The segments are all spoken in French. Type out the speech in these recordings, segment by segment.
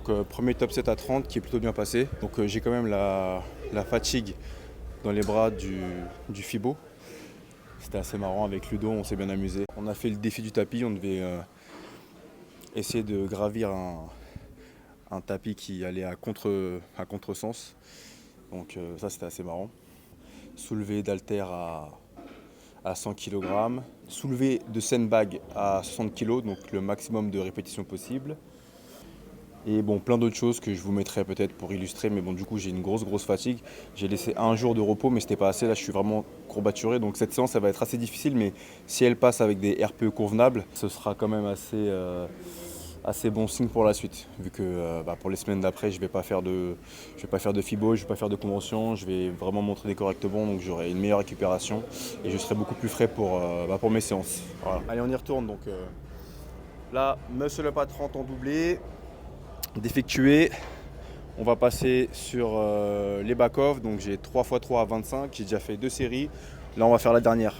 Donc premier top set à 30 qui est plutôt bien passé. Donc j'ai quand même la fatigue dans les bras du FIBO. C'était assez marrant avec Ludo, on s'est bien amusé. On a fait le défi du tapis, on devait essayer de gravir un tapis qui allait à contresens. Donc ça c'était assez marrant. Soulevé d'haltère à 100 kg. Soulevé de sandbag à 60 kg, donc le maximum de répétitions possible. Et bon, plein d'autres choses que je vous mettrai peut-être pour illustrer, mais bon, du coup, j'ai une grosse fatigue. J'ai laissé un jour de repos, mais c'était pas assez. Là, je suis vraiment courbaturé, donc cette séance, ça va être assez difficile, mais si elle passe avec des RPE convenables, ce sera quand même assez bon signe pour la suite. Vu que pour les semaines d'après, je vais pas faire de FIBO, je vais pas faire de convention, je vais vraiment m'entraîner correctement, donc j'aurai une meilleure récupération et je serai beaucoup plus frais pour mes séances. Voilà. Allez, on y retourne. Donc là, muscle up à 30 en doublé. D'effectuer, on va passer sur les back-off, donc j'ai 3x3 à 25, j'ai déjà fait 2 séries, là on va faire la dernière.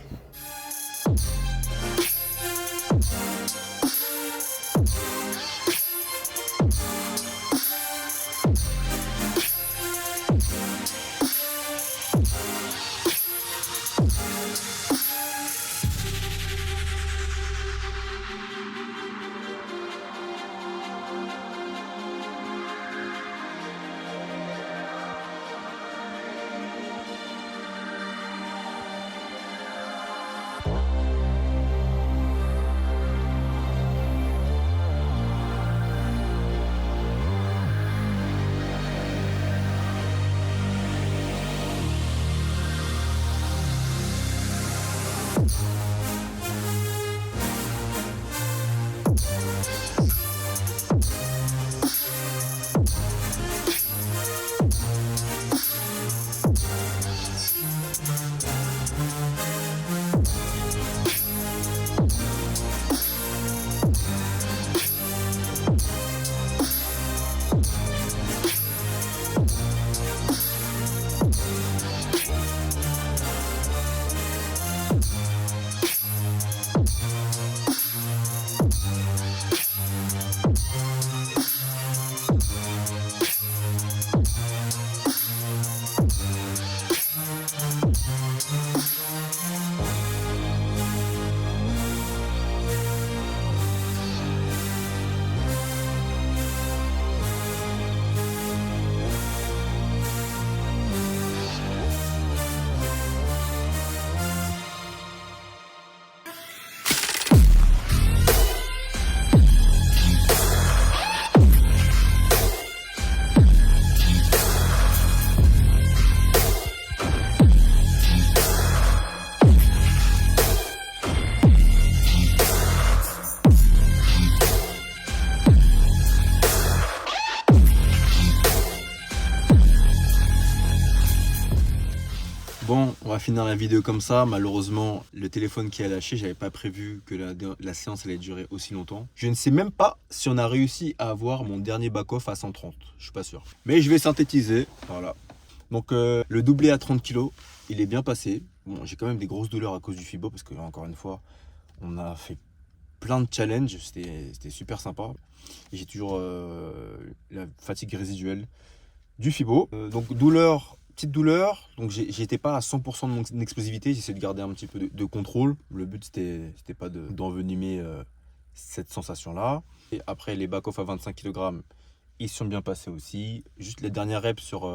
Bon, on va finir la vidéo comme ça. Malheureusement, le téléphone qui a lâché, j'avais pas prévu que la séance allait durer aussi longtemps. Je ne sais même pas si on a réussi à avoir mon dernier back-off à 130. Je suis pas sûr. Mais je vais synthétiser. Voilà. Donc le doublé à 30 kg, il est bien passé. Bon, j'ai quand même des grosses douleurs à cause du FIBO parce que encore une fois, on a fait plein de challenges. C'était super sympa. Et j'ai toujours la fatigue résiduelle du FIBO. Donc petite douleur, donc j'étais pas à 100% de mon explosivité, j'essaie de garder un petit peu de contrôle. Le but c'était pas d'envenimer cette sensation là. Et après les back-off à 25 kg, ils sont bien passés aussi. Juste les dernières reps sur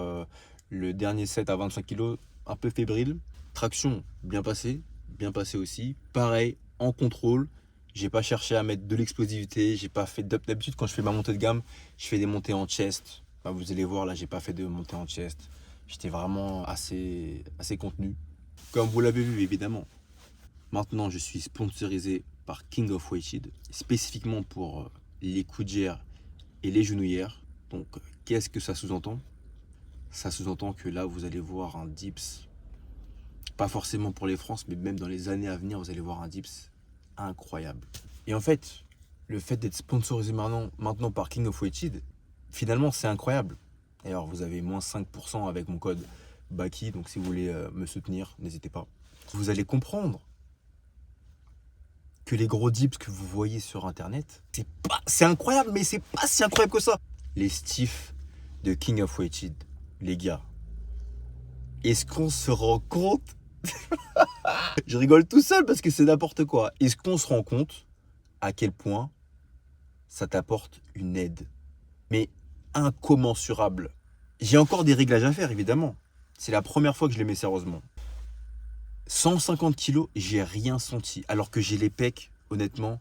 le dernier set à 25 kg, un peu fébrile. Traction bien passé aussi. Pareil, en contrôle. J'ai pas cherché à mettre de l'explosivité, j'ai pas fait d'habitude quand je fais ma montée de gamme, je fais des montées en chest. Bah, vous allez voir là, j'ai pas fait de montée en chest. J'étais vraiment assez contenu. Comme vous l'avez vu évidemment, maintenant je suis sponsorisé par King of Weighted, spécifiquement pour les coudières et les genouillères. Donc qu'est-ce que ça sous-entend? Ça sous-entend que là vous allez voir un dips, pas forcément pour les France, mais même dans les années à venir, vous allez voir un dips incroyable. Et en fait, le fait d'être sponsorisé maintenant par King of Weighted, finalement c'est incroyable. D'ailleurs, vous avez moins 5% avec mon code BAKI, donc si vous voulez me soutenir, n'hésitez pas. Vous allez comprendre que les gros dips que vous voyez sur internet, c'est incroyable, mais c'est pas si incroyable que ça. les stiffs de King of Weighted, les gars. Est-ce qu'on se rend compte? Je rigole tout seul parce que c'est n'importe quoi. Est-ce qu'on se rend compte à quel point ça t'apporte une aide, mais incommensurable? J'ai encore des réglages à faire, évidemment. C'est la première fois que je les mets sérieusement. 150 kilos, j'ai rien senti. Alors que j'ai les pecs, honnêtement,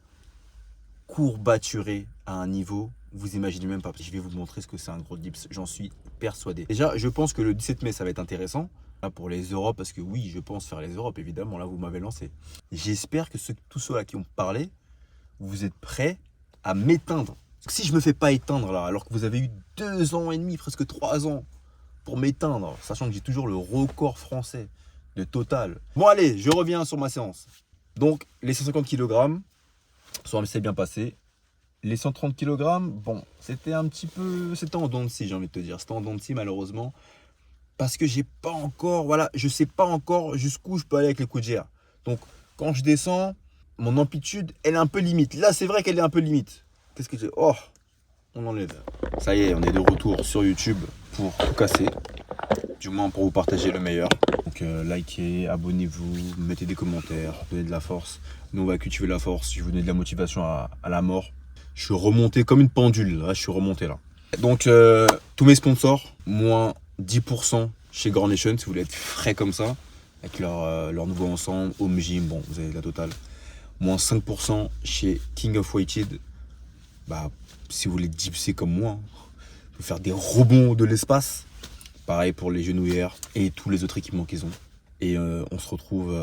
courbaturés à un niveau, vous imaginez même pas. Je vais vous montrer ce que c'est un gros dips, j'en suis persuadé. Déjà, je pense que le 17 mai, ça va être intéressant. Là, pour les Europes, parce que oui, je pense faire les Europes, évidemment. Là, vous m'avez lancé. J'espère que tous ceux-là qui ont parlé, vous êtes prêts à m'éteindre. Si je me fais pas éteindre là, alors que vous avez eu 2 ans et demi, presque 3 ans pour m'éteindre, sachant que j'ai toujours le record français de total. Bon allez, je reviens sur ma séance. Donc les 150 kg, ça s'est bien passé. Les 130 kg, bon, c'était un petit peu, c'était en dents de scie, j'ai envie de te dire. C'était en dents de scie malheureusement, parce que j'ai pas encore, voilà, je sais pas encore jusqu'où je peux aller avec les coups de GR. Donc quand je descends, mon amplitude, elle est un peu limite. Là, c'est vrai qu'elle est un peu limite. Qu'est-ce que j'ai? Oh, on enlève. Ça y est, on est de retour sur YouTube pour tout casser. Du moins pour vous partager le meilleur. Donc likez, abonnez-vous, mettez des commentaires, donnez de la force. Nous on va cultiver la force, je vais vous donner de la motivation à la mort. Je suis remonté comme une pendule, là je suis remonté là. Donc tous mes sponsors, moins 10% chez Grand Nation si vous voulez être frais comme ça. Avec leur nouveau ensemble, Home Gym, bon vous avez la totale. Moins 5% chez King of Weighted. Bah si vous voulez dipser comme moi, vous faire des rebonds de l'espace. Pareil pour les genouillères et tous les autres équipements qu'ils ont. Et on se retrouve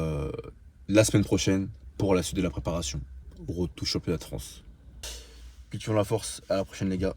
la semaine prochaine pour la suite de la préparation. Road to Championnat de France. Cultivons la force. À la prochaine les gars.